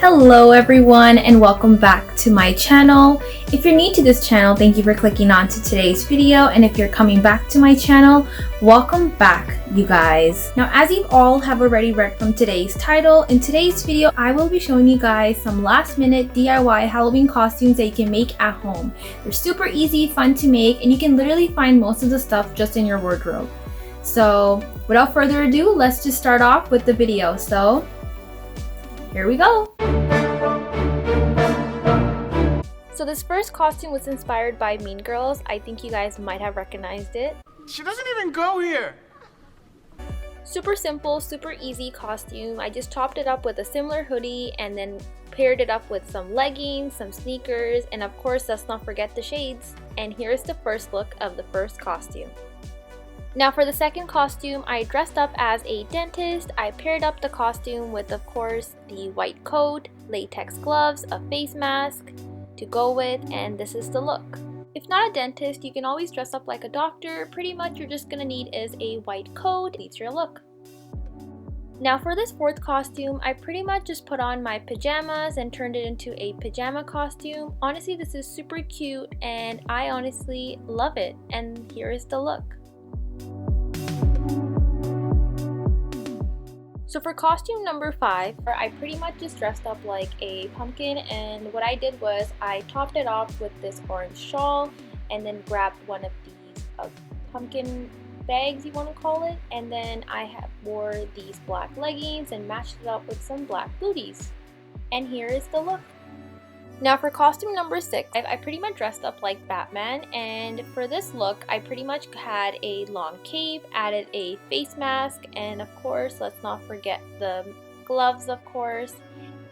Hello everyone and welcome back to my channel. If you're new to this channel, thank you for clicking on to today's video, and if you're coming back to my channel, welcome back you guys. Now, as you all have already read from today's title, in today's video I will be showing you guys some last minute DIY Halloween costumes that you can make at home. They're super easy, fun to make, and you can literally find most of the stuff just in your wardrobe. So without further ado, let's just start off with the video. So here we go. So this first costume was inspired by Mean Girls. I think you guys might have recognized it. She doesn't even go here. Super simple, super easy costume. I just topped it up with a similar hoodie and then paired it up with some leggings, some sneakers, and of course, let's not forget the shades. And here's the first look of the first costume. Now for the second costume, I dressed up as a dentist. I paired up the costume with, of course, the white coat, latex gloves, a face mask to go with, and this is the look. If not a dentist, you can always dress up like a doctor. Pretty much you're just gonna need is a white coat. It's your look. Now for this fourth costume, I pretty much just put on my pajamas and turned it into a pajama costume. Honestly, this is super cute and I honestly love it, and here is the look. So for costume number 5, I pretty much just dressed up like a pumpkin, and what I did was I topped it off with this orange shawl and then grabbed one of these pumpkin bags, you want to call it, and then I wore these black leggings and matched it up with some black booties. And here is the look. Now for costume number 6, I pretty much dressed up like Batman, and for this look I pretty much had a long cape, added a face mask, and of course let's not forget the gloves, of course.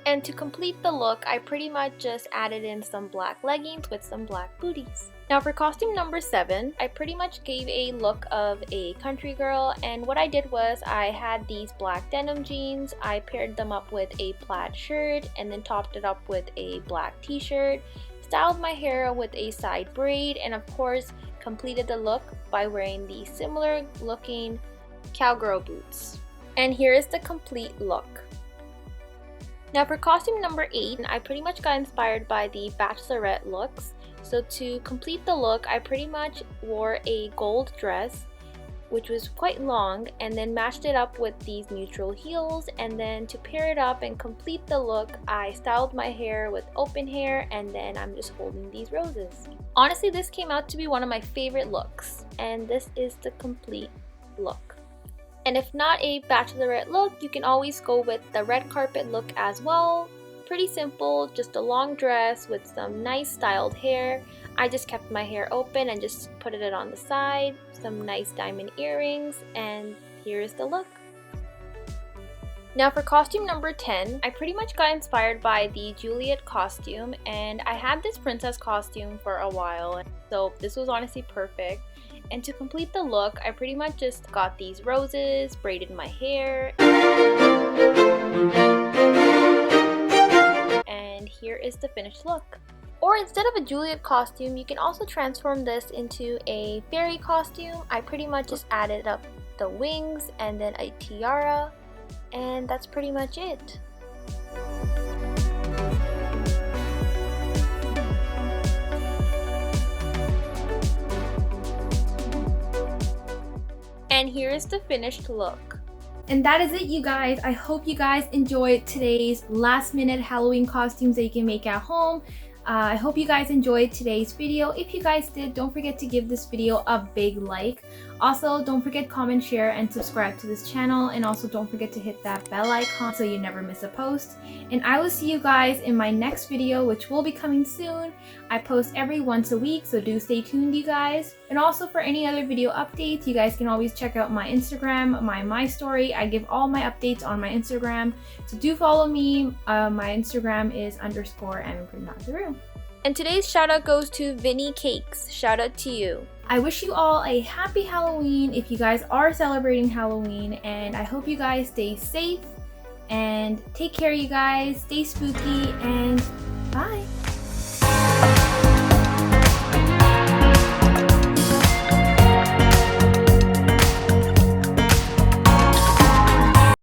And to complete the look, I pretty much just added in some black leggings with some black booties. Now for costume number 7, I pretty much gave a look of a country girl, and what I did was I had these black denim jeans, I paired them up with a plaid shirt and then topped it up with a black t-shirt, styled my hair with a side braid, and of course completed the look by wearing the similar looking cowgirl boots. And here is the complete look. Now for costume number 8, I pretty much got inspired by the bachelorette looks. So to complete the look, I pretty much wore a gold dress, which was quite long, and then matched it up with these neutral heels, and then to pair it up and complete the look, I styled my hair with open hair, and then I'm just holding these roses. Honestly, this came out to be one of my favorite looks, and this is the complete look. And if not a bachelorette look, you can always go with the red carpet look as well. Pretty simple, just a long dress with some nice styled hair. I just kept my hair open and just put it on the side, some nice diamond earrings, and here is the look. Now for costume number 10, I pretty much got inspired by the Juliet costume, and I had this princess costume for a while, so this was honestly perfect. And to complete the look, I pretty much just got these roses, braided my hair, and here is the finished look. Or instead of a Juliet costume, you can also transform this into a fairy costume. I pretty much just added up the wings and then a tiara, and that's pretty much it. And here is the finished look. And that is it, you guys. I hope you guys enjoyed today's last minute Halloween costumes that you can make at home. I hope you guys enjoyed today's video. If you guys did, don't forget to give this video a big like. Also, don't forget comment, share, and subscribe to this channel. And also don't forget to hit that bell icon so you never miss a post. And I will see you guys in my next video, which will be coming soon. I post every once a week, so do stay tuned, you guys. And also for any other video updates, you guys can always check out my Instagram, my story. I give all my updates on my Instagram, so do follow me. My Instagram is _AmanPreetmatharu. And today's shout out goes to Vinny Cakes. Shout out to you. I wish you all a happy Halloween if you guys are celebrating Halloween, and I hope you guys stay safe and take care, you guys. Stay spooky, and bye.